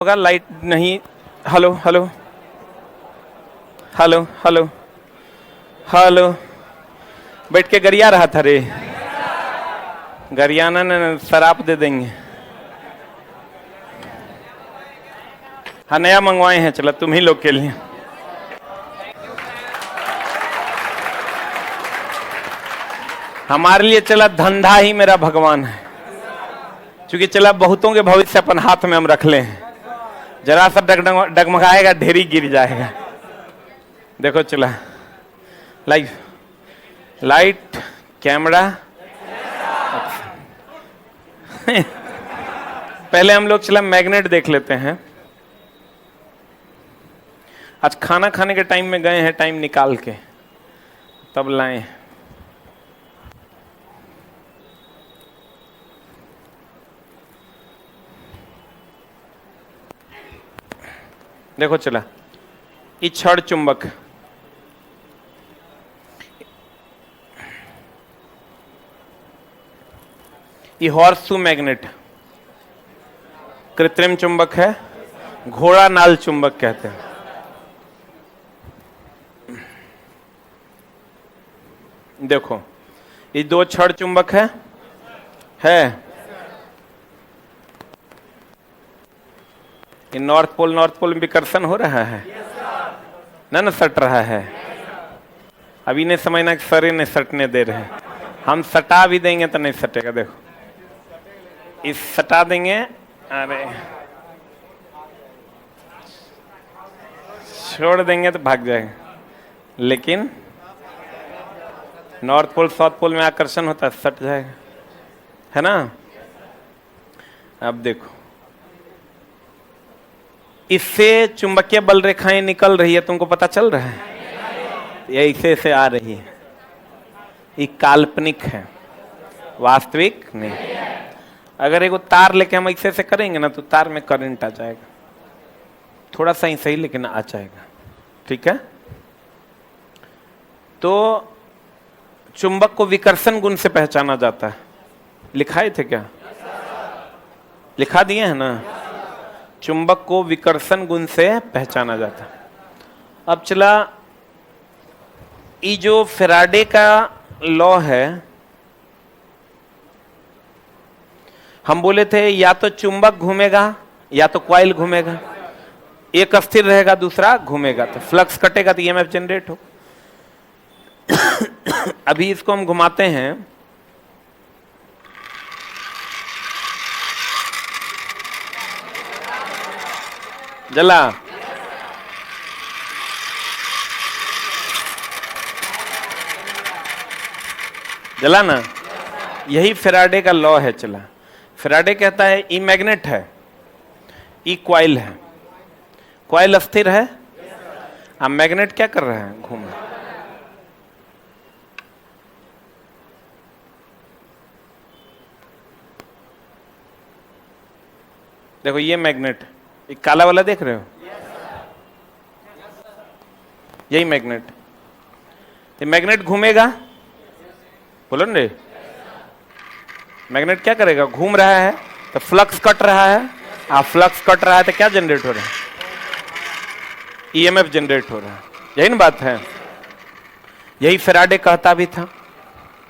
होगा लाइट नहीं। Hello hello hello hello hello. बैठ के गरिया रहा था रे। गरियाना ने शराब दे देंगे। हाँ नया मंगवाए हैं, चला तुम ही लोग के लिए। हमारे लिए चला धंधा ही मेरा भगवान है, क्योंकि चला बहुतों के भविष्य अपन हाथ में हम रख ले हैं। जरा सा डगमगाएगा ढेरी गिर जाएगा। देखो चला लाइव लाइट कैमरा। पहले हम लोग चला मैग्नेट देख लेते हैं। आज खाना खाने के टाइम में गए हैं, टाइम निकाल के तब लाए। देखो चला ये छड़ चुंबक, ये हॉर्सशू मैग्नेट कृत्रिम चुंबक है, घोड़ा नाल चुंबक कहते हैं। देखो ये दो छड़ चुंबक है। ये नॉर्थ पोल में विकर्षण हो रहा है ना सट रहा है। अभी नहीं समझना कि सरे नहीं सटने दे रहे हैं, हम सटा भी देंगे तो नहीं सटेगा। देखो इस सटा देंगे, अरे छोड़ देंगे तो भाग जाएगा। लेकिन नॉर्थ पोल साउथ पोल में आकर्षण होता है, सट जाएगा, है ना। अब देखो इससे चुंबकीय बल रेखाएं निकल रही है, तुमको पता चल रहा है? ये ऐसे आ रही है। ये काल्पनिक है, वास्तविक नहीं। अगर एक तार लेके हम ऐसे से करेंगे ना तो तार में करंट आ जाएगा, थोड़ा सा ही सही लेकिन आ जाएगा। ठीक है, तो चुंबक को विकर्षण गुण से पहचाना जाता है। लिखाए थे क्या? लिखा दिए हैं ना। चुंबक को विकर्षण गुण से पहचाना जाता है। अब चला ये जो फैराडे का लॉ है, हम बोले थे या तो चुंबक घूमेगा या तो कॉइल घूमेगा। एक स्थिर रहेगा दूसरा घूमेगा, तो फ्लक्स कटेगा तो ईएमएफ जनरेट हो। अभी इसको हम घुमाते हैं। जला जला ना, यही फैराडे का लॉ है। चला फैराडे कहता है ई मैग्नेट है, ई कॉइल है। कॉइल स्थिर है, अब मैग्नेट क्या कर रहा है? घूम रहा है। देखो ये मैग्नेट, ये काला वाला देख रहे हो? यही मैग्नेट। ये मैग्नेट घूमेगा, बोलो ना रे। मैग्नेट क्या करेगा? घूम रहा है तो फ्लक्स कट रहा है। आप फ्लक्स कट रहा है तो क्या जनरेट हो रहा है? ईएमएफ जनरेट हो रहा है। यही ना बात है। यही फैराडे कहता भी था,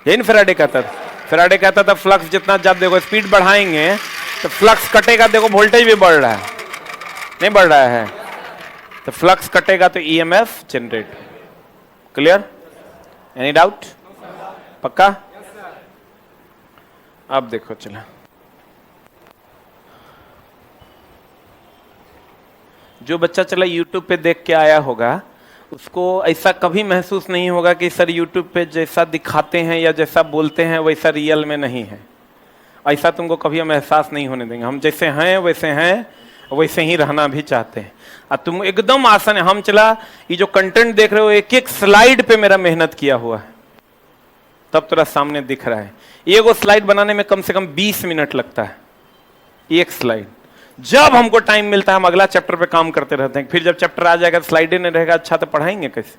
यही ना फैराडे कहता था। फैराडे कहता था फ्लक्स जितना ज्यादा देखो स्पीड बढ़ाएंगे तो फ्लक्स कटेगा। देखो वोल्टेज भी बढ़ रहा है, नहीं बढ़ रहा है, तो फ्लक्स कटेगा तो EMF generate. Clear? Any doubt? पक्का? अब देखो चला, जो बच्चा चला YouTube पे देख के आया होगा उसको ऐसा कभी महसूस नहीं होगा कि सर YouTube पे जैसा दिखाते हैं या जैसा बोलते हैं वैसा रियल में नहीं है। ऐसा तुमको कभी हम एहसास नहीं होने देंगे। हम जैसे हैं वैसे ही रहना भी चाहते हैं। और तुम एकदम आसान है। हम चला ये जो कंटेंट देख रहे हो, एक एक स्लाइड पे मेरा मेहनत किया हुआ है, तब तेरा सामने दिख रहा है। एक स्लाइड बनाने में कम से कम 20 मिनट लगता है, एक स्लाइड। जब हमको टाइम मिलता है हम अगला चैप्टर पे काम करते रहते हैं। फिर जब चैप्टर आ जाएगा स्लाइड नहीं रहेगा, अच्छा तो पढ़ाएंगे कैसे?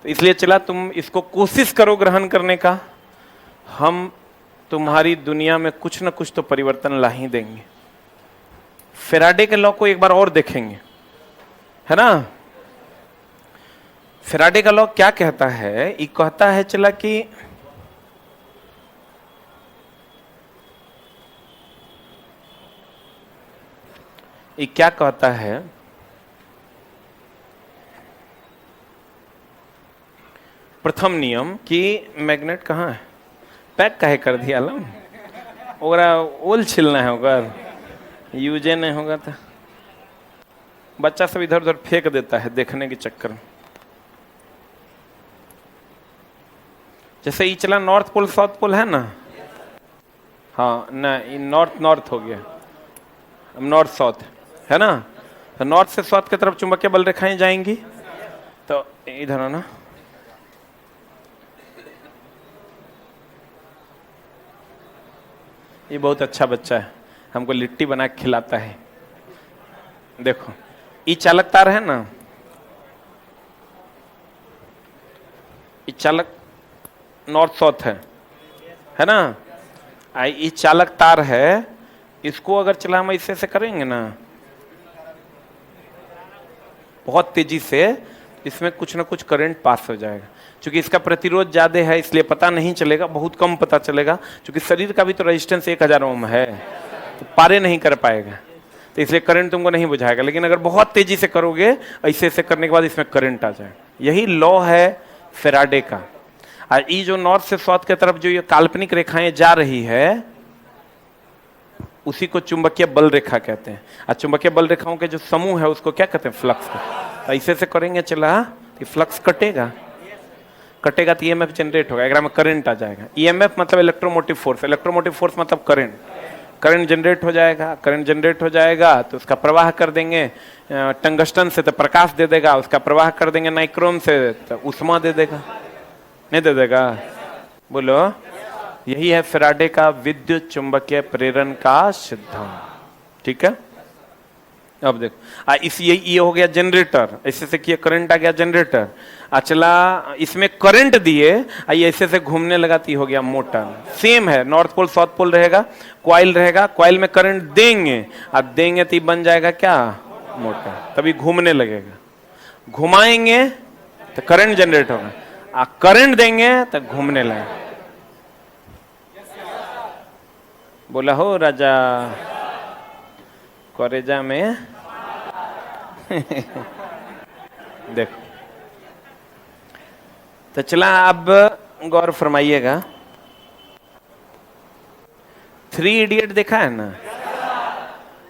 तो इसलिए चला तुम इसको कोशिश करो ग्रहण करने का। हम तुम्हारी दुनिया में कुछ ना कुछ तो परिवर्तन ला ही देंगे। फेराडे के लॉ को एक बार और देखेंगे, है ना। फेराडे का लॉ क्या कहता है? ये कहता है चला कि ये क्या कहता है, प्रथम नियम कि मैग्नेट कहाँ है, पैक काहे कर दिया लम, ओकरा ओल छिलना है, ओकर यूजे नहीं होगा तो बच्चा सब इधर उधर फेंक देता है देखने के चक्कर में। जैसे ये चला नॉर्थ पोल साउथ पोल है ना, हाँ ना, ये नॉर्थ नॉर्थ हो गया, नॉर्थ साउथ है ना, तो नॉर्थ से साउथ की तरफ चुंबकीय बल रेखाएं जाएंगी, तो इधर है ना, ये बहुत अच्छा बच्चा है, हमको लिट्टी बना के खिलाता है। देखो ये चालक तार है ना, ये चालक नॉर्थ साउथ है ना, ये चालक तार है, इसको अगर चला हम ऐसे करेंगे ना बहुत तेजी से, इसमें कुछ ना कुछ करंट पास हो जाएगा। क्योंकि इसका प्रतिरोध ज्यादा है इसलिए पता नहीं चलेगा, बहुत कम पता चलेगा, क्योंकि शरीर का भी तो रेजिस्टेंस 1000 ओम है, तो पारे नहीं कर पाएगा, तो इसलिए करंट तुमको नहीं बुझाएगा। लेकिन अगर बहुत तेजी से करोगे, ऐसे ऐसे करने के बाद इसमें करंट आ जाएगा। यही लॉ है फेराडे का। और ये जो नॉर्थ से साउथ की तरफ जो ये काल्पनिक रेखाएं जा रही है, उसी को चुंबकीय बल रेखा कहते हैं। और चुंबकीय बल रेखाओं के जो समूह है उसको क्या कहते हैं? फ्लक्स का। ऐसे से करेंगे चला कि फ्लक्स कटेगा, कटेगा तो ईएमएफ जनरेट होगा, अगर में करंट आ जाएगा। ईएमएफ मतलब इलेक्ट्रोमोटिव फोर्स, इलेक्ट्रोमोटिव फोर्स मतलब करंट, करंट जनरेट हो जाएगा। करंट जनरेट हो जाएगा तो उसका प्रवाह कर देंगे टंगस्टन से तो प्रकाश दे देगा, उसका प्रवाह कर देंगे नाइक्रोम से तो उष्मा दे देगा, नहीं दे देगा? बोलो, यही है फेराडे का विद्युत चुंबकीय प्रेरण का सिद्धांत। ठीक है, अब देखो इस ये हो गया जनरेटर, ऐसे से किया करंट आ गया जनरेटर, चला इसमें करंट दिए, ऐसे से घूमने लगा तो हो गया मोटर। सेम है, नॉर्थ पोल साउथ पोल रहेगा, कॉइल रहेगा, कॉइल में करंट देंगे, अब देंगे तो बन जाएगा क्या? मोटर, तभी घूमने लगेगा। घुमाएंगे तो करंट जनरेट होगा, करंट देंगे तो घूमने लगेगा। बोला हो राजा करेजा में देखो, तो चला अब गौर फरमाइएगा, 3 इडियट देखा है ना?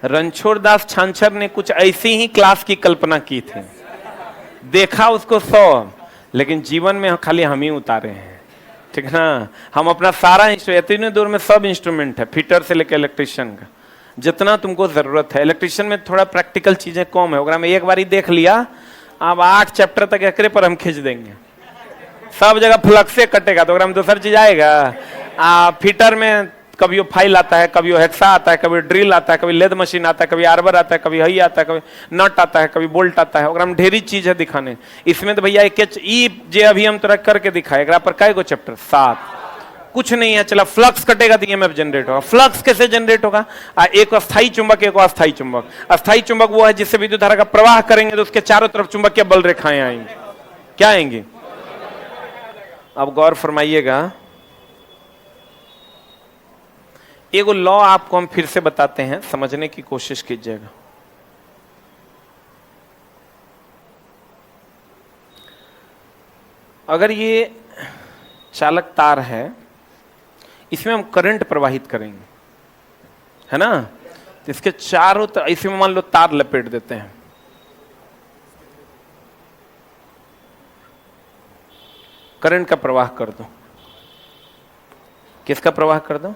रणछोड़ दास छांछर ने कुछ ऐसी ही क्लास की कल्पना की थी, देखा उसको 100, लेकिन जीवन में खाली हम ही उतारे हैं। ठीक है ना, हम अपना सारा इतने दूर में सब इंस्ट्रूमेंट है, फिटर से लेकर इलेक्ट्रिशियन का, जितना तुमको जरूरत है। इलेक्ट्रिशियन में थोड़ा प्रैक्टिकल चीजें कम है, ओकरा में एक बार ही देख लिया, अब 8 चैप्टर तक एकरे पर हम खींच देंगे, सब जगह फ्लक्स से कटेगा तो ओकरा में दूसर चीज आएगा। फिटर में कभी वो फाइल आता है, कभी वो हेक्सा आता है, कभी ड्रिल आता है, कभी लेद मशीन आता है, कभी आर्बर आता है, कभी हई आता है, कभी नट आता है, कभी बोल्ट आता है, ओकरा में ढेरी चीज है दिखाने। इसमें तो भैया जे अभी हम तोरा करके दिखाए, एकरा पर कई गो चैप्टर? 7, कुछ नहीं है। चला फ्लक्स कटेगा तो ईएमएफ जनरेट होगा। फ्लक्स कैसे जनरेट होगा? एक अस्थायी चुंबक, एक अस्थायी चुंबक। अस्थायी चुंबक वो है जिससे विद्युत धारा का प्रवाह करेंगे तो उसके चारों तरफ चुंबकीय बल रेखाएं आएंगी। क्या आएंगी? अब गौर फरमाइएगा, एगो लॉ आपको हम फिर से बताते हैं, समझने की कोशिश कीजिएगा। अगर ये चालक तार है, इसमें हम करंट प्रवाहित करेंगे, है ना, तो इसके चारों तरफ इसमें मान लो तार लपेट देते हैं, करंट का प्रवाह कर दो। किसका प्रवाह कर दो?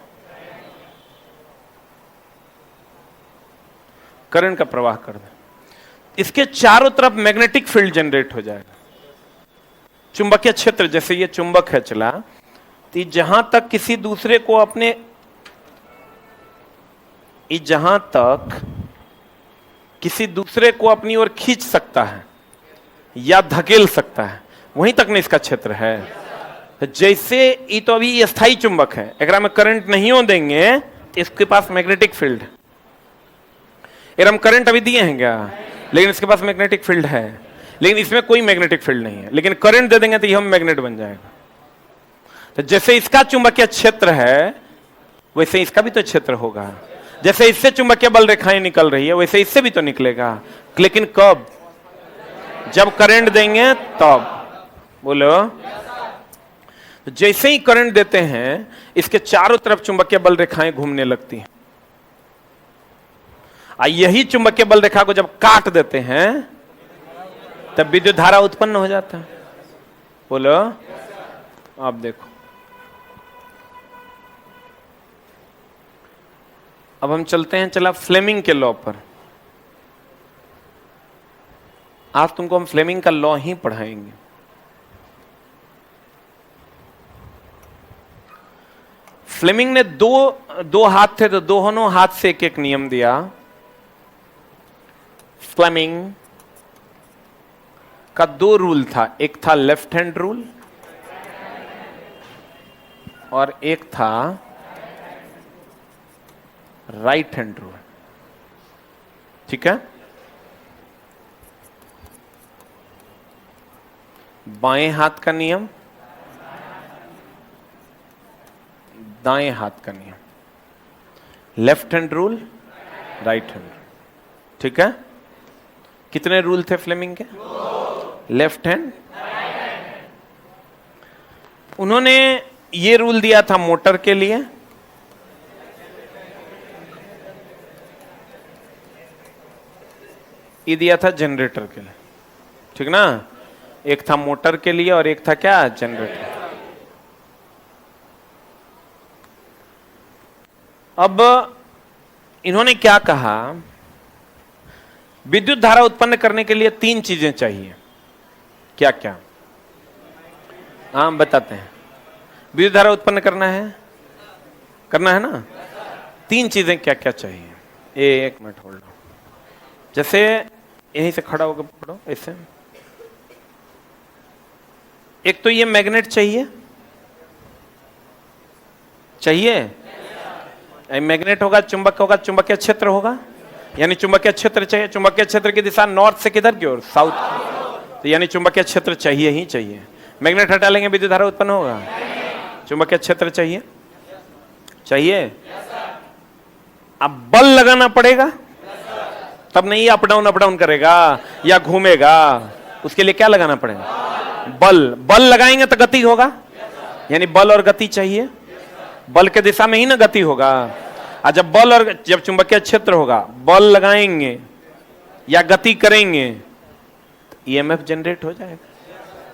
करंट का प्रवाह कर दो। इसके चारों तरफ मैग्नेटिक फील्ड जनरेट हो जाएगा, चुंबकीय क्षेत्र। जैसे ये चुंबक है चला, तो जहां तक किसी दूसरे को अपने, जहां तक किसी दूसरे को अपनी ओर खींच सकता है या धकेल सकता है, वहीं तक नहीं इसका क्षेत्र है। जैसे ये तो अभी अस्थायी चुंबक है, एकरा में करंट नहीं हो देंगे तो इसके पास मैग्नेटिक फील्ड है। एरम करंट अभी दिए हैं क्या? लेकिन इसके पास मैग्नेटिक फील्ड है, लेकिन इसमें कोई मैग्नेटिक फील्ड नहीं है, लेकिन करंट दे देंगे तो यह मैग्नेट बन जाएगा। तो जैसे इसका चुंबकीय क्षेत्र है वैसे इसका भी तो क्षेत्र होगा। जैसे इससे चुंबकीय बल रेखाएं निकल रही है वैसे इससे भी तो निकलेगा, लेकिन कब? जब करंट देंगे तब। बोलो। तो जैसे ही करंट देते हैं इसके चारों तरफ चुंबकीय बल रेखाएं घूमने लगती हैं। यही चुंबकीय बल रेखा को जब काट देते हैं तब विद्युत धारा उत्पन्न हो जाता है। बोलो। आप देखो, अब हम चलते हैं चला फ्लेमिंग के लॉ पर। आज तुमको हम फ्लेमिंग का लॉ ही पढ़ाएंगे। फ्लेमिंग ने दो हाथ थे तो दोनों हाथ से एक एक नियम दिया। फ्लेमिंग का दो रूल था, एक था लेफ्ट हैंड रूल और एक था राइट हैंड रूल। ठीक है? बाएं हाथ का नियम, दाएं हाथ का नियम, left hand rule, right hand. ठीक है? कितने रूल थे फ्लेमिंग के? Left hand. उन्होंने ये रूल दिया था मोटर के लिए, ये दिया था जनरेटर के लिए। ठीक ना? एक था मोटर के लिए और एक था क्या? जनरेटर। अब इन्होंने क्या कहा, विद्युत धारा उत्पन्न करने के लिए तीन चीजें चाहिए। क्या क्या? हाँ बताते हैं। विद्युत धारा उत्पन्न करना है ना? तीन चीजें क्या क्या चाहिए? एक मिनट होल्ड। जैसे यहीं से खड़ा होकर पकड़ो ऐसे। एक तो ये मैग्नेट चाहिए। मैग्नेट होगा, चुंबक होगा, चुंबकीय क्षेत्र होगा, यानी चुंबकीय क्षेत्र चाहिए। चुंबकीय क्षेत्र की दिशा नॉर्थ से किधर की ओर? साउथ। तो यानी चुंबकीय क्षेत्र चाहिए ही चाहिए। मैग्नेट हटा लेंगे विद्युत धारा उत्पन्न होगा? चुंबकीय क्षेत्र चाहिए। अब बल लगाना पड़ेगा, तब नहीं अप डाउन करेगा या घूमेगा। उसके लिए क्या लगाना पड़ेगा? बल लगाएंगे तो गति होगा, यानी बल और गति चाहिए। बल के दिशा में ही ना गति होगा। और जब चुंबकीय क्षेत्र होगा, बल लगाएंगे या गति करेंगे, ईएमएफ जनरेट हो जाएगा,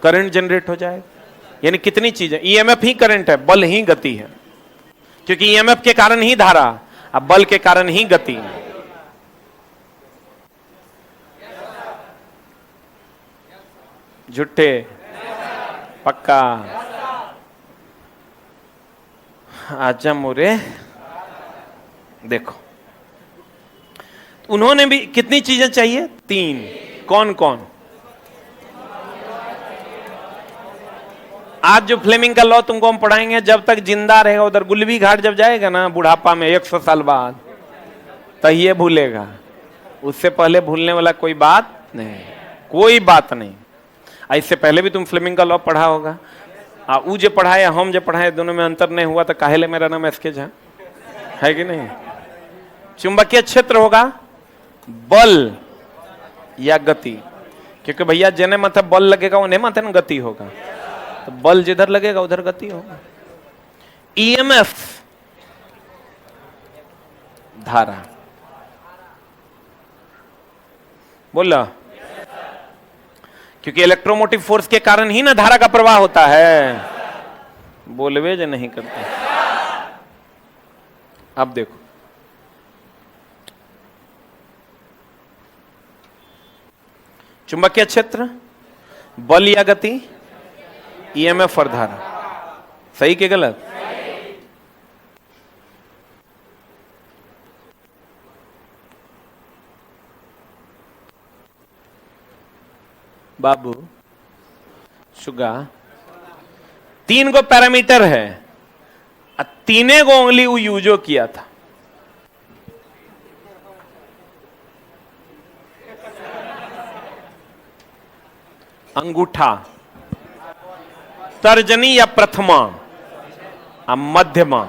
करंट जनरेट हो जाएगा। यानी कितनी चीजें? ईएमएफ ही करंट है, बल ही गति है, क्योंकि ईएमएफ के कारण ही धारा, अब बल के कारण ही गति। झूठे? पक्का? आजा मोरे। देखो, उन्होंने भी कितनी चीजें चाहिए? तीन। कौन कौन? आज जो फ्लेमिंग का लॉ तुमको हम पढ़ाएंगे, जब तक जिंदा रहेगा, उधर गुलबी घाट जब जाएगा ना बुढ़ापा में 100 साल बाद, तो ये भूलेगा। उससे पहले भूलने वाला कोई बात नहीं, कोई बात नहीं। इससे पहले भी तुम फ्लेमिंग का लॉ पढ़ा होगा। ऊ जो पढ़ाए हम जो पढ़ाए दोनों में अंतर नहीं हुआ तो काहेले मेरा नाम एसके झा है कि नहीं? चुंबकीय क्षेत्र होगा, बल या गति, क्योंकि भैया जेने माथे बल लगेगा उन्हें माथे ना गति होगा। तो बल जिधर लगेगा उधर गति होगा। ईएमएफ धारा। बोला, क्योंकि इलेक्ट्रोमोटिव फोर्स के कारण ही ना धारा का प्रवाह होता है। बोलवे जो नहीं करते। अब देखो, चुंबकीय क्षेत्र, बल या गति, ईएमएफ और धारा। सही कि गलत? बाबू शुगा, तीन गो पैरामीटर है, तीने को ओनली वो यूजो किया था। अंगूठा, तर्जनी या प्रथमा, मध्यमा।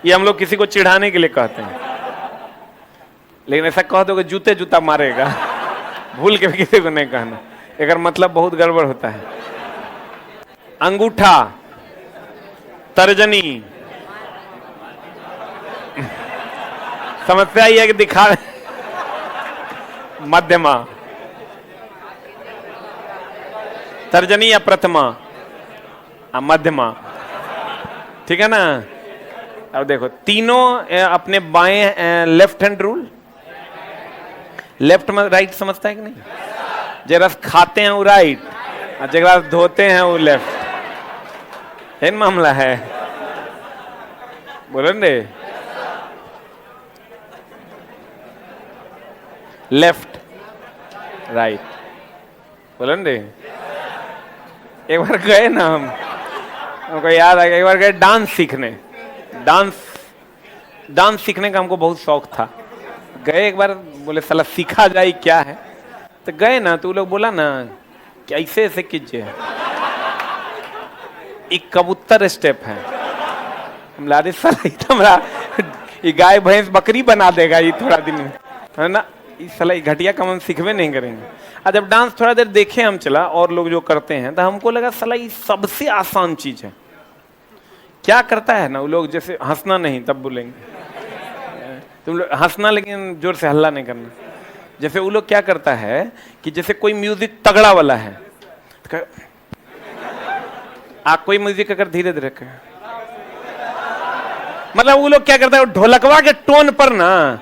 ये हम लोग किसी को चिढ़ाने के लिए कहते हैं, लेकिन ऐसा कह दो कि जूते जूता मारेगा, भूल के भी किसी को नहीं कहना, अगर मतलब बहुत गड़बड़ होता है। अंगूठा, तर्जनी, समस्या ये है कि दिखा, मध्यमा, तर्जनी या प्रथमा, मध्यमा, ठीक है ना। अब देखो तीनों अपने बाएं, लेफ्ट हैंड रूल, लेफ्ट में राइट समझता है कि नहीं? जरा खाते हैं वो राइट, और जरा धोते हैं वो लेफ्ट, है मामला है, बोलो ने। लेफ्ट राइट, बोलो ने। एक बार गए ना हमको याद आ गया, एक बार गए डांस सीखने, डांस सीखने का हमको बहुत शौक था। गए एक बार, बोले साला सीखा जाए क्या है, तो गए ना, तो लोग बोला ना कि ऐसे ऐसे कीजिए, एक कबूतर स्टेप है। हम ला रहे साला ये गाय भैंस बकरी बना देगा ये थोड़ा दिन में, है ना। इस साला घटिया काम हम सीखवे नहीं करेंगे। और जब डांस थोड़ा देर देखे हम चला और लोग जो करते हैं, तो हमको लगा साला ये सबसे आसान चीज है। क्या करता है ना वो लोग, जैसे हंसना नहीं, तब बोलेंगे तुम लोग हंसना, लेकिन जोर से हल्ला नहीं करना। जैसे वो लोग क्या करता है कि जैसे कोई म्यूजिक तगड़ा वाला है, तो आप कोई म्यूजिक अगर धीरे धीरे कर, मतलब वो लोग क्या करता है, ढोलकवा के टोन पर ना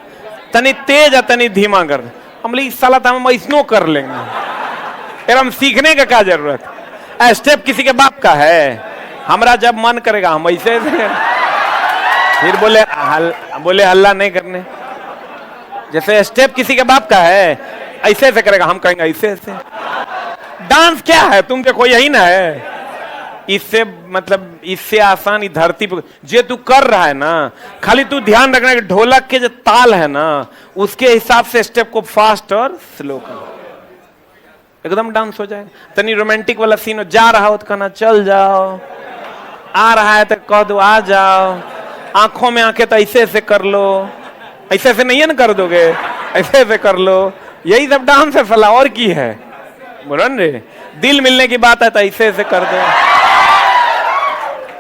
तनी तेज या तनी धीमा कर। हम बोले इस साला तो हम इसनो कर लेंगे, फिर हम सीखने का क्या जरूरत। स्टेप किसी के बाप का है, हमरा जब मन करेगा हम ऐसे फिर बोले हल्ला नहीं करने। जैसे स्टेप किसी के बाप का है, ऐसे ऐसे करेगा, हम कहेंगे ऐसे ऐसे। डांस क्या है, तुम देखो यही ना है। इससे मतलब इससे आसान ही धरती पर जे तू कर रहा है ना, खाली तू ध्यान रखना कि ढोलक के जो ताल है ना, उसके हिसाब से स्टेप को फास्ट और स्लो कर, एकदम डांस हो जाएगा। तनी रोमांटिक वाला सीन हो, जा रहा हो तो कहना चल जाओ, आ रहा है तो कह दो आ जाओ, आंखों में आंखें तो ऐसे ऐसे कर लो, ऐसे ऐसे नहीं है ना कर दोगे, ऐसे ऐसे कर लो, यही सब डांस है साला, और की है। बोलो रे, दिल मिलने की बात है तो ऐसे ऐसे कर दो।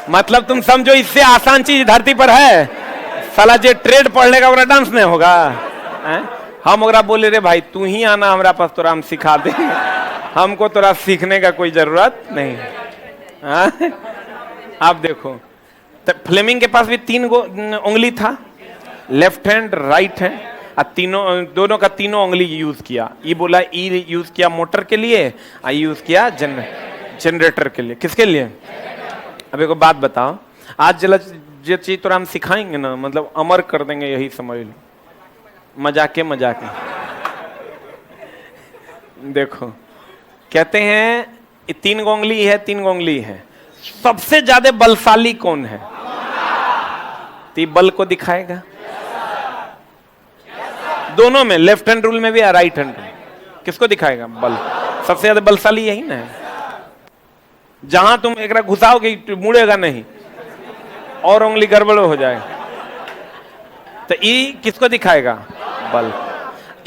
मतलब तुम समझो इससे आसान चीज धरती पर है साला, जे ट्रेड पढ़ लेगा ओकरा डांस नहीं होगा। हम ओकरा बोले रे भाई तू ही आना हमारा पास, तोरा हम सिखा दे, हमको तोरा सीखने का कोई जरूरत नहीं है। आप देखो तो फ्लेमिंग के पास भी 3 उंगली था, लेफ्ट हैंड राइट हैंड, और दोनों का तीनों उंगली यूज किया। ये बोला ई यूज किया मोटर के लिए, और यूज किया जनरेटर के लिए। किसके लिए? अब एक बात बताओ, आज जो चीज तो हम सिखाएंगे ना, मतलब अमर कर देंगे, यही समझ लो, मजाके मजाके। देखो कहते हैं 3 उंगली है, 3 उंगली है, सबसे ज्यादा बलशाली कौन है? तो बल को दिखाएगा दोनों में, लेफ्ट हैंड रूल में भी या राइट हैंड रूल, किसको दिखाएगा? बल। सबसे ज्यादा बलशाली यही ना है। जहां तुम एक घुसाओगे मुड़ेगा नहीं, और उंगली गड़बड़ हो जाएगा। तो ये किसको दिखाएगा? बल।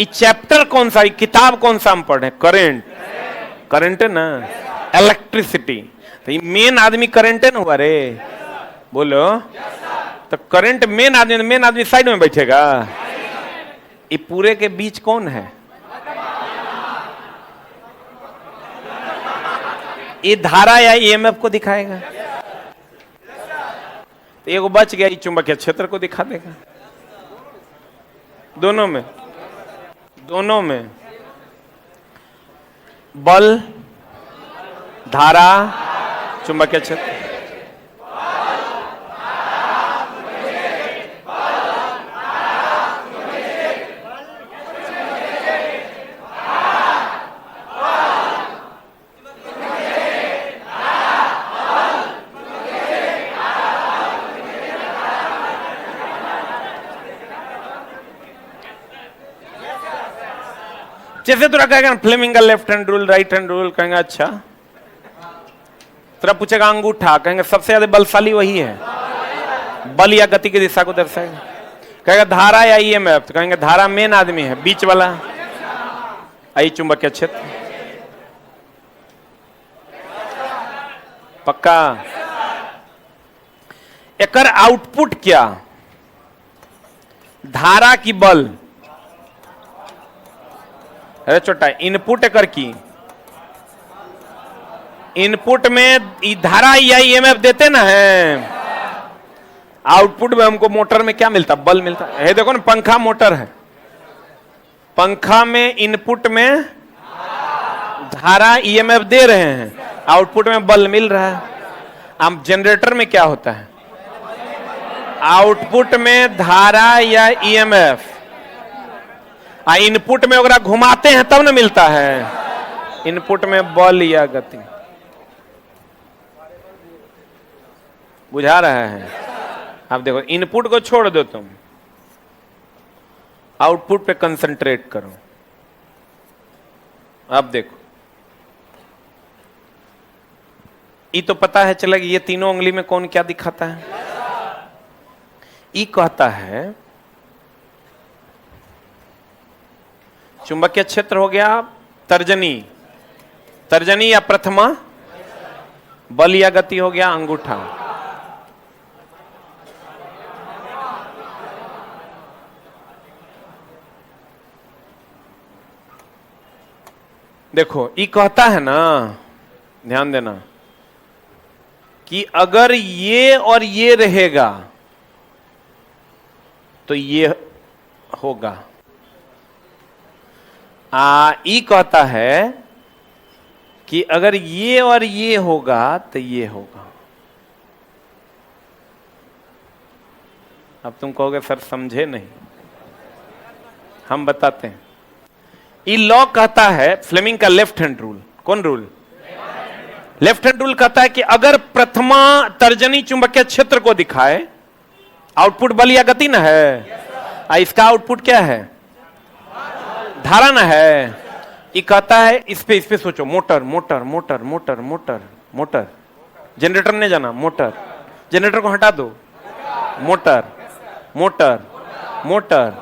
ये चैप्टर कौन सा, ये किताब कौन सा हम पढ़े? करंट है ना, इलेक्ट्रिसिटी। तो ये मेन आदमी करंट है ना हुआ रे, बोलो। तो करंट मेन आदमी साइड में बैठेगा। ये पूरे के बीच कौन है? ये धारा या ईएमएफ को दिखाएगा। तो एगो बच गया, ये चुंबकीय क्षेत्र को दिखा देगा। दोनों में बल, धारा, चुंबकीय क्षेत्र। जैसे तुरा कहेगा फ्लेमिंग का left hand rule, right hand rule, कहेंगे अच्छा। तुरा पूछेगा अंगूठा, कहेंगे सबसे ज्यादा बलशाली वही है, बल या गति की दिशा को दर्शाएगा। कहेगा धारा या ईएमएफ, तो कहेंगे धारा मेन आदमी है, बीच वाला आई चुंबकीय क्षेत्र। पक्का? एकर आउटपुट क्या? धारा की बल, अरे छोटा इनपुट एकर की, इनपुट में धारा या ईएमएफ देते ना है, आउटपुट में हमको मोटर में क्या मिलता? बल मिलता है। देखो ना, पंखा मोटर है, पंखा में इनपुट में धारा ईएमएफ दे रहे हैं, आउटपुट में बल मिल रहा है। अब जनरेटर में क्या होता है? आउटपुट में धारा या ईएमएफ, इनपुट में अगर घुमाते हैं तब ना मिलता है, इनपुट में बल या गति। बुझा रहा है? अब देखो, इनपुट को छोड़ दो तुम, आउटपुट पे कंसंट्रेट करो। अब देखो, ये तो पता है चला कि ये तीनों उंगली में कौन क्या दिखाता है। ये कहता है चुंबकीय क्षेत्र हो गया तर्जनी, तर्जनी या प्रथमा, बल या गति हो गया अंगूठा। देखो, ये कहता है ना, ध्यान देना, कि अगर ये और ये रहेगा तो ये होगा। ये कहता है कि अगर ये और ये होगा तो ये होगा। अब तुम कहोगे सर समझे नहीं, हम बताते हैं। ये लॉ कहता है, फ्लेमिंग का लेफ्ट हैंड रूल, कौन रूल? लेफ्ट हैंड रूल कहता है कि अगर प्रथमा तर्जनी चुंबकीय क्षेत्र को दिखाए, आउटपुट बल या गति ना है, इसका आउटपुट क्या है? धारा ना है। ये कहता है, इस पे सोचो, motor motor motor motor motor motor, generator ने जाना, मोटर, जनरेटर को हटा दो, motor motor motor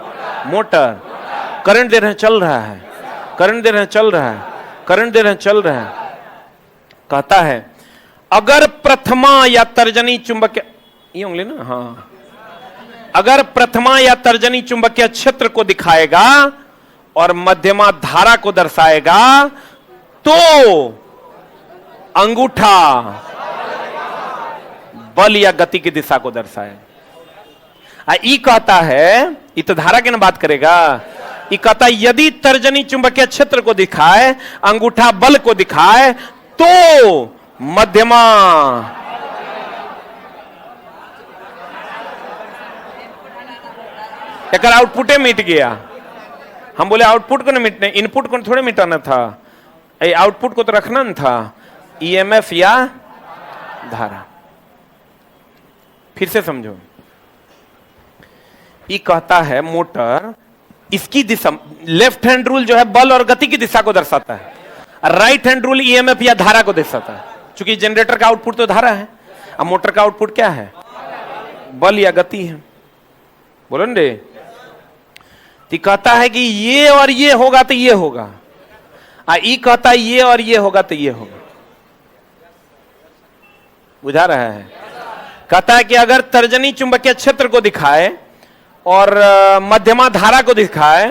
motor, current दे रहे हैं, चल रहा है, करंट दे रहे हैं, चल रहा है, करंट दे रहे हैं, चल रहा है। कहता है अगर प्रथमा या तर्जनी चुंबकीय, ये उंगली ना, हाँ, अगर प्रथमा या तर्जनी चुंबकीय क्षेत्र को दिखाएगा और मध्यमा धारा को दर्शाएगा तो अंगूठा बल या गति की दिशा को दर्शाए। ई कहता है, ये तो धारा की ना बात करेगा, ये कहता है यदि तर्जनी चुंबकीय क्षेत्र को दिखाए, अंगूठा बल को दिखाए, तो मध्यमा एक आउटपुट मिट गया। हम बोले आउटपुट को नहीं मिटने, इनपुट को थोड़े मिटाना था, आउटपुट को तो रखना न था, ईएमएफ या धारा। फिर से समझो, ये कहता है मोटर, इसकी दिशा, लेफ्ट हैंड रूल जो है बल और गति की दिशा को दर्शाता है, राइट हैंड रूल ईएमएफ या धारा को दर्शाता है। क्योंकि जनरेटर का आउटपुट तो धारा है, अब मोटर का आउटपुट क्या है? बल या गति है। बोलो न रे। तो कहता है कि ये और ये होगा तो ये होगा, ई कहता है ये और ये होगा तो ये होगा। बुझा रहा है? कहता है कि अगर तर्जनी चुंबकीय क्षेत्र को दिखाए और मध्यमा धारा को दिखाए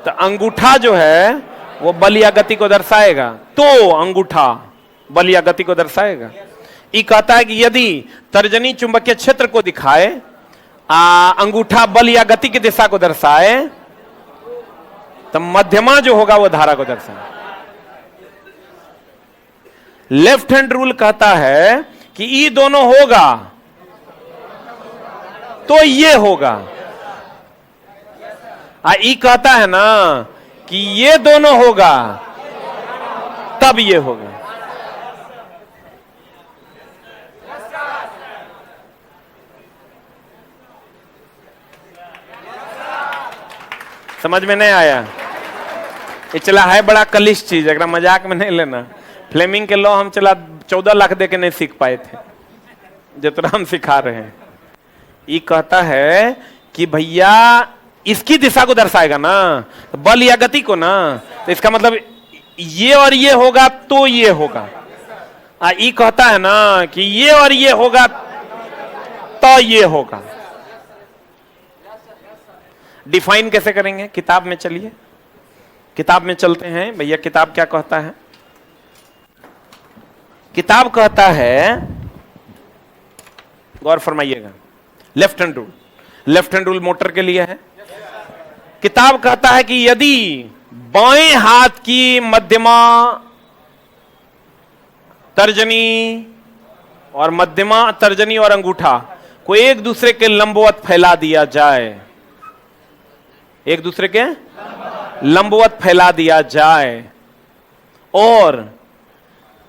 तो अंगूठा जो है वो बल या गति को दर्शाएगा, तो अंगूठा बल या गति को दर्शाएगा। ये कहता है कि यदि तर्जनी चुंबकीय क्षेत्र को दिखाए, अंगूठा बल या गति की दिशा को दर्शाए, तो मध्यमा जो होगा वो धारा को दर्शाए। लेफ्ट हैंड रूल कहता है कि ये दोनों होगा तो ये होगा, ई कहता है ना कि ये दोनों होगा तब ये होगा। समझ में नहीं आया? ये चला है बड़ा कलिश चीज, अगर मजाक में नहीं लेना। फ्लेमिंग के लॉ हम चला 14 लाख दे के नहीं सीख पाए थे, जितना हम सिखा रहे हैं। ये कहता है कि भैया इसकी दिशा को दर्शाएगा ना, तो बल या गति को ना, तो इसका मतलब ये और ये होगा तो ये होगा। ये कहता है ना कि ये और ये होगा तो ये होगा। डिफाइन कैसे करेंगे? किताब में चलिए, किताब में चलते हैं भैया। किताब क्या कहता है? किताब कहता है, गौर फरमाइएगा, left hand rule. Left hand rule motor के लिए है। किताब कहता है कि यदि बाएं हाथ की मध्यमा, तर्जनी और मध्यमा, तर्जनी और अंगूठा को एक दूसरे के लंबवत फैला दिया जाए, एक दूसरे के लंबवत फैला दिया जाए और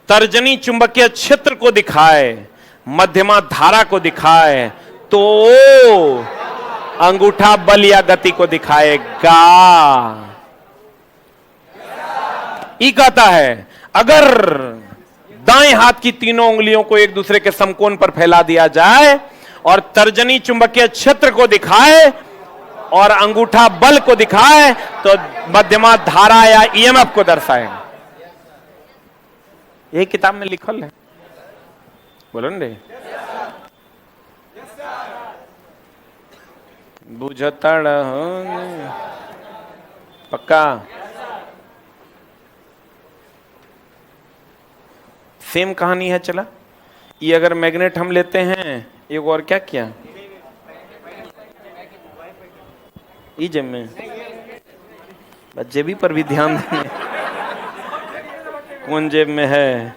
तर्जनी चुंबकीय क्षेत्र को दिखाए, मध्यमा धारा को दिखाए, तो अंगूठा बल या गति को दिखाएगा। ये कहता है अगर दाएं हाथ की तीनों उंगलियों को एक दूसरे के समकोण पर फैला दिया जाए और तर्जनी चुंबकीय क्षेत्र को दिखाए और अंगूठा बल को दिखाए, तो मध्यमा धारा या ईएमएफ को दर्शाएगा। यही किताब में लिखल है, बोलो न रे। बुझतड़ पक्का। सेम कहानी है। चला, ये अगर मैग्नेट हम लेते हैं, एक और क्या किया, ई जेब में, बस जेबी पर भी ध्यान देंगे, कौन जेब में है।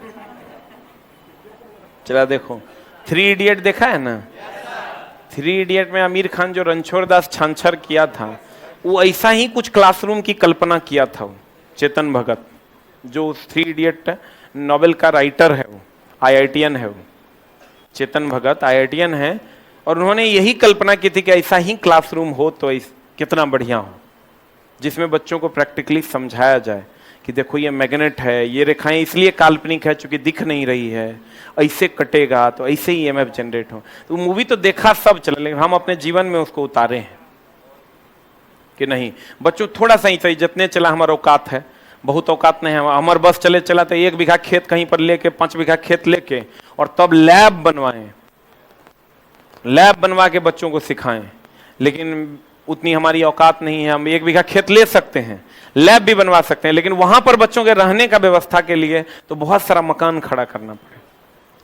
चला देखो, 3 इडियट देखा है ना? 3 इडियट में आमिर खान जो रणछोड़ दास छांछर किया था, वो ऐसा ही कुछ क्लासरूम की कल्पना किया था। वो चेतन भगत, जो 3 इडियट नोबेल का राइटर है, वो IITian है। वो चेतन भगत IITian है, और उन्होंने यही कल्पना की थी कि ऐसा ही क्लासरूम हो तो कितना बढ़िया हो, जिसमें बच्चों को प्रैक्टिकली समझाया जाए कि देखो ये मैग्नेट है, ये रेखाएं इसलिए काल्पनिक है चूंकि दिख नहीं रही है, ऐसे कटेगा तो ऐसे ही EMF जनरेट हो। तो मूवी तो देखा सब चला, लेकिन हम अपने जीवन में उसको उतारे हैं कि नहीं। बच्चों थोड़ा सा ही सही, जितने चला हमारा औकात है, बहुत औकात नहीं है हमारे, बस चले चला तो 1 बीघा खेत कहीं पर लेके, 5 बीघा खेत लेके, और तब लैब बनवाएं, लैब बनवा के बच्चों को सिखाएं। लेकिन उतनी हमारी औकात नहीं है। हम 1 बीघा खेत ले सकते हैं, लैब भी बनवा सकते हैं, लेकिन वहां पर बच्चों के रहने का व्यवस्था के लिए तो बहुत सारा मकान खड़ा करना पड़े,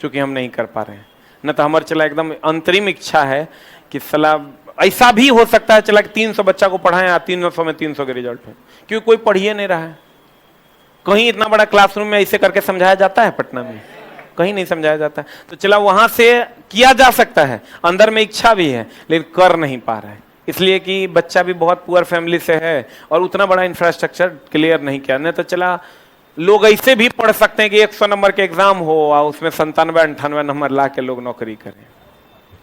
क्योंकि हम नहीं कर पा रहे हैं। न तो हमारे चला एकदम अंतरिम इच्छा है कि सलाह ऐसा भी हो सकता है चला कि 300 बच्चा को पढ़ाएं, 300 में 300 के रिजल्ट है, क्योंकि कोई पढ़िए नहीं रहा है। कहीं इतना बड़ा क्लासरूम में ऐसे करके समझाया जाता है? पटना में कहीं नहीं समझाया जाता। तो चला वहां से किया जा सकता है, अंदर में इच्छा भी है, लेकिन कर नहीं पा रहा है, इसलिए कि बच्चा भी बहुत पुअर फैमिली से है और उतना बड़ा इंफ्रास्ट्रक्चर क्लियर नहीं किया। नहीं तो चला लोग ऐसे भी पढ़ सकते हैं कि 100 नंबर के एग्जाम हो और उसमें 97-98 नंबर ला के लोग नौकरी करें,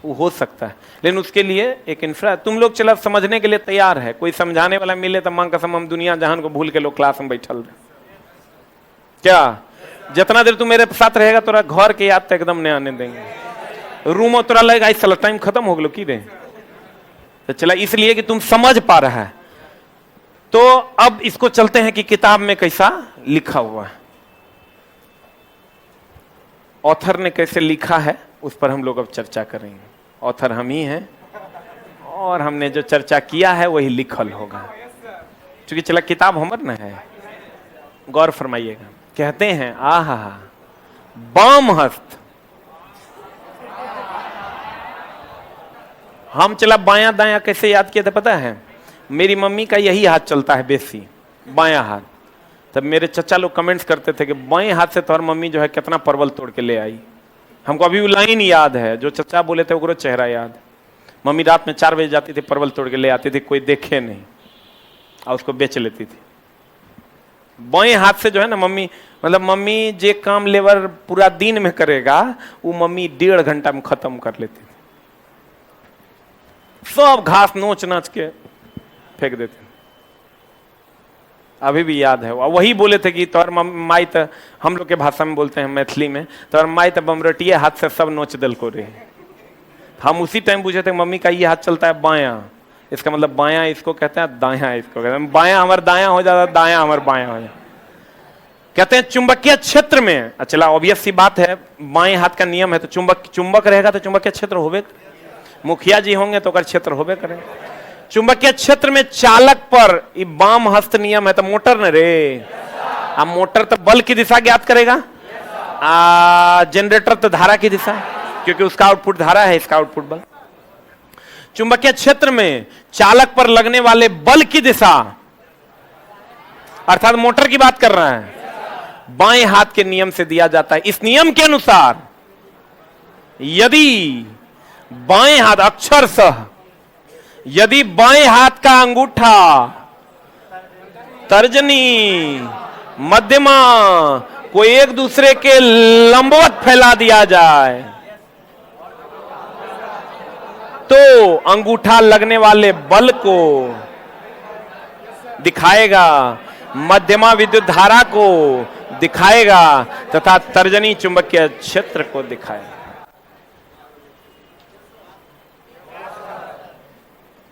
वो हो सकता है। लेकिन उसके लिए एक इंफ्रा, तुम लोग चला समझने के लिए तैयार है, कोई समझाने वाला मिले तो मांग कसम हम दुनिया जहान को भूल के लोग क्लास में बैठल रहे। क्या जितना देर तू मेरे साथ रहेगा तोरा घर के याद तो एकदम नहीं आने देंगे, रूम में तोरा लगेगा इस टाइम खत्म हो गलो की रे। तो चला इसलिए कि तुम समझ पा रहा है। तो अब इसको चलते हैं कि किताब में कैसा लिखा हुआ है, ऑथर ने कैसे लिखा है, उस पर हम लोग अब चर्चा करेंगे। ऑथर हम ही हैं और हमने जो चर्चा किया है वही लिखल होगा, क्योंकि चला किताब हमर न है। गौर फरमाइएगा, कहते हैं आहा बाम हस्त, हम चला बायां दायां कैसे याद किया था पता है? मेरी मम्मी का यही हाथ चलता है बेसी, बायां हाथ। तब मेरे चचा लोग कमेंट्स करते थे कि बाएं हाथ से तो हर मम्मी जो है कितना परवल तोड़ के ले आई। हमको अभी वो लाइन याद है जो चचा बोले थे, वो चेहरा याद। मम्मी रात में 4 बजे जाती थी, परवल तोड़ के ले आती थी, कोई देखे नहीं, और उसको बेच लेती थी। बाएं हाथ से जो है ना मम्मी, मतलब मम्मी जे काम लेबर पूरा दिन में करेगा वो मम्मी 1.5 घंटा में खत्म कर लेती थी। सब घास नोच नाच के फेंक देते। अभी भी याद है। वही बोले थे कि तोर माई तो, हम लोग के भाषा में बोलते हैं मैथिली में, तोर माई तो बमरटिए हाथ से सब नोच दल को रे। हम उसी टाइम पूछे थे मम्मी का ये हाथ चलता है बायां, इसका मतलब बायां इसको कहते हैं, दायां इसको कहते हैं। बायां हमारा दायां हो जाता, दायां हमारा बायां हो जाता। कहते हैं चुंबकीय क्षेत्र में, चला ऑब्वियस सी बात है, बाएं हाथ का नियम है तो चुंबक रहेगा तो चुंबकीय क्षेत्र होबे, मुखिया जी होंगे तो कर क्षेत्र होबे करे। चुंबकीय क्षेत्र में चालक पर वाम हस्त नियम है तो मोटर न रे। अब मोटर तो बल की दिशा ज्ञात करेगा, जनरेटर तो धारा की दिशा, क्योंकि उसका आउटपुट धारा है, इसका आउटपुट बल। चुंबकीय क्षेत्र में चालक पर लगने वाले बल की दिशा, अर्थात मोटर की बात कर रहा है, बाएं हाथ के नियम से दिया जाता है। इस नियम के अनुसार यदि बाएं हाथ अक्षरशः, यदि बाएं हाथ का अंगूठा, तर्जनी, मध्यमा को एक दूसरे के लंबवत फैला दिया जाए तो अंगूठा लगने वाले बल को दिखाएगा, मध्यमा विद्युत धारा को दिखाएगा तथा तर्जनी चुंबकीय क्षेत्र को दिखाएगा।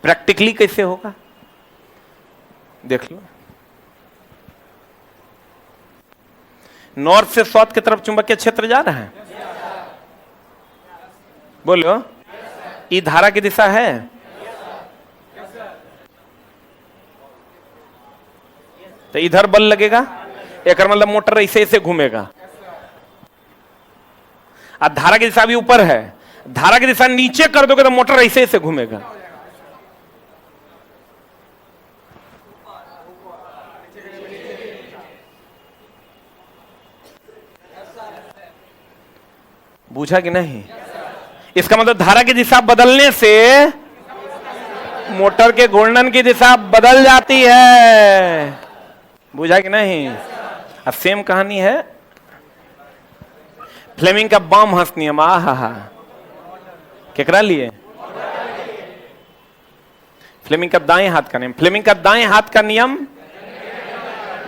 प्रैक्टिकली कैसे होगा देख लो। नॉर्थ से साउथ की तरफ चुंबकीय क्षेत्र जा रहा है, बोलो ये धारा की दिशा है। तो इधर बल लगेगा, एक मतलब मोटर ऐसे ऐसे घूमेगा। अब धारा की दिशा भी ऊपर है, धारा की दिशा नीचे कर दोगे तो मोटर ऐसे ऐसे घूमेगा। बूझा कि नहीं? इसका मतलब धारा की दिशा बदलने से मोटर के घूर्णन की दिशा बदल जाती है। बूझा कि नहीं? अब सेम कहानी है फ्लेमिंग का वाम हस्त नियम। केकरा लिए? फ्लेमिंग का दाएं हाथ का नियम। फ्लेमिंग का दाएं हाथ का नियम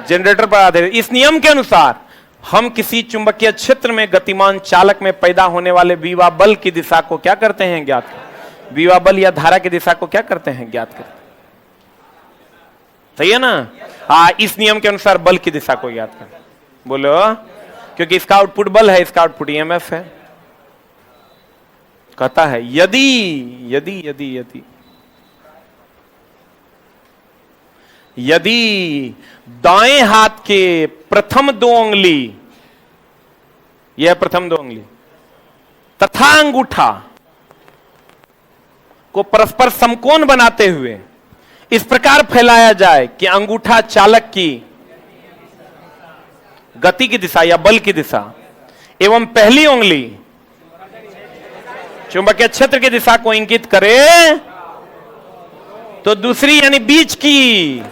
जनरेटर पर आधारित। इस नियम के अनुसार हम किसी चुंबकीय क्षेत्र में गतिमान चालक में पैदा होने वाले विवा बल की दिशा को क्या करते हैं? ज्ञात करते। विवा बल या धारा की दिशा को क्या करते हैं? ज्ञात करते। सही है ना? इस नियम के अनुसार बल की दिशा को ज्ञात करते। बोलो, क्योंकि इसका आउटपुट बल है, इसका आउटपुट ईएमएफ है। कहता है यदि यदि यदि यदि यदि दाएं हाथ के प्रथम दो उंगली, यह प्रथम दो उंगली तथा अंगूठा को परस्पर समकोण बनाते हुए इस प्रकार फैलाया जाए कि अंगूठा चालक की गति की दिशा या बल की दिशा एवं पहली उंगली चुंबकीय क्षेत्र की दिशा को इंगित करे, तो दूसरी यानी बीच की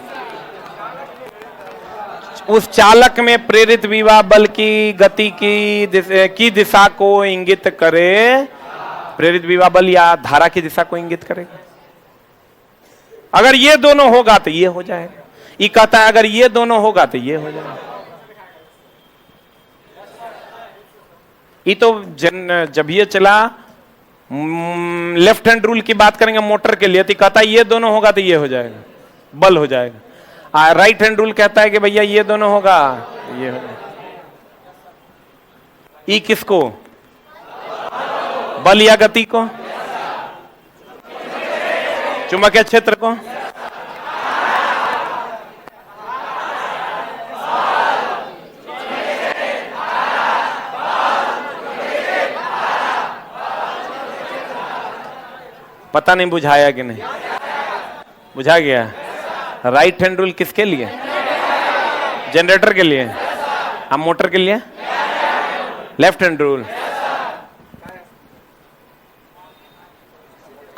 उस चालक में प्रेरित विवा बल की गति की दिशा को इंगित करे। प्रेरित विवा बल या धारा की दिशा को इंगित करेगा। अगर ये दोनों होगा तो ये हो जाएगा। ये कहता है अगर ये दोनों होगा तो ये हो जाएगा। ये तो जब ये चला लेफ्ट हैंड रूल की बात करेंगे मोटर के लिए, तो कहता है ये दोनों होगा तो ये हो जाएगा, बल हो जाएगा। राइट हैंड रूल कहता है कि भैया ये दोनों होगा ये होगा। ई किसको? बल या गति को? चुंबकीय क्षेत्र को? पता नहीं बुझाया कि नहीं? बुझा गया। राइट हैंड रूल किसके लिए? जनरेटर के लिए। अब मोटर के लिए लेफ्ट हैंड रूल।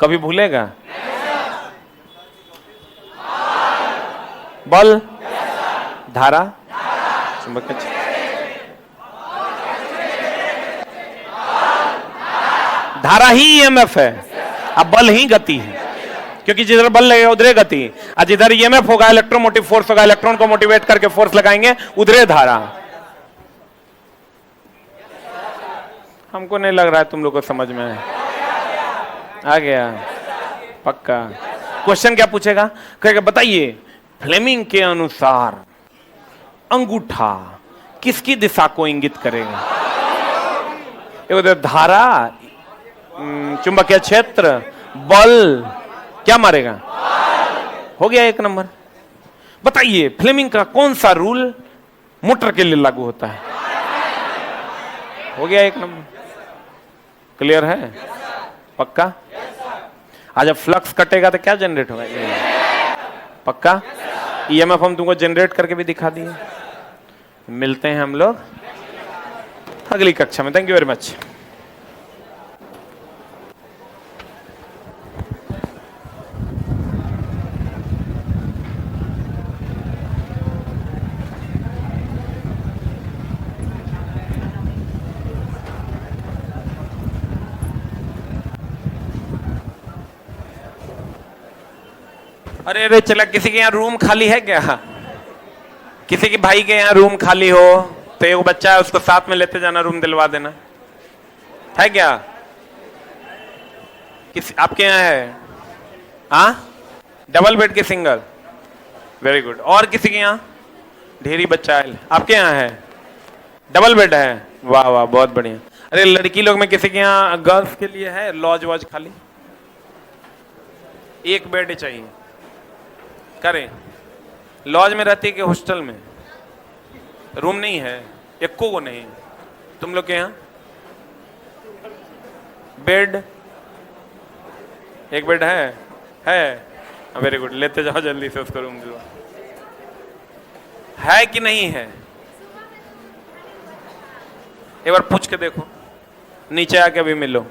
कभी भूलेगा? बल, धारा, चुंबकीय क्षेत्र। धारा ही ईएमएफ है, अब बल ही गति है। क्योंकि जिधर बल लगेगा उधरे गति, और जिधर ईएमएफ होगा, इलेक्ट्रोमोटिव फोर्स होगा, इलेक्ट्रॉन को मोटिवेट करके फोर्स लगाएंगे, उधरे धारा। हमको नहीं लग रहा है तुम लोग को समझ में आ गया। पक्का। क्वेश्चन क्या पूछेगा? कहेगा बताइए फ्लेमिंग के अनुसार अंगूठा किसकी दिशा को इंगित करेगा? उधर धारा, चुंबकीय क्षेत्र, बल, क्या मारेगा? हो गया एक नंबर। बताइए फ्लेमिंग का कौन सा रूल मोटर के लिए लागू होता है? हो गया एक नंबर। क्लियर है? पक्का? आज जब फ्लक्स कटेगा तो क्या जनरेट होगा? पक्का? ईएमएफ हम तुमको जनरेट करके भी दिखा दिए। मिलते हैं हम लोग अगली कक्षा में। Thank you very much. अरे अरे चला, किसी के यहाँ रूम खाली है क्या? किसी के भाई के यहाँ रूम खाली हो तो एक बच्चा है, उसको साथ में लेते जाना, रूम दिलवा देना। है क्या? किसी आपके यहाँ है? हाँ, डबल बेड के सिंगल? Very good. और किसी के यहाँ? ढेरी बच्चा है। आपके यहाँ है डबल बेड है? वाह वाह, बहुत बढ़िया। अरे लड़की लोग में किसी के यहाँ गर्ल्स के लिए है लॉज वॉज खाली? एक बेड ही चाहिए। करें लॉज में रहती है कि हॉस्टल में? रूम नहीं है, एक को नहीं। तुम लोग के यहाँ बेड? एक बेड है। वेरी गुड, लेते जाओ जल्दी से उसको रूम दिलवा। है कि नहीं है? एक बार पूछ के देखो, नीचे आके अभी मिलो।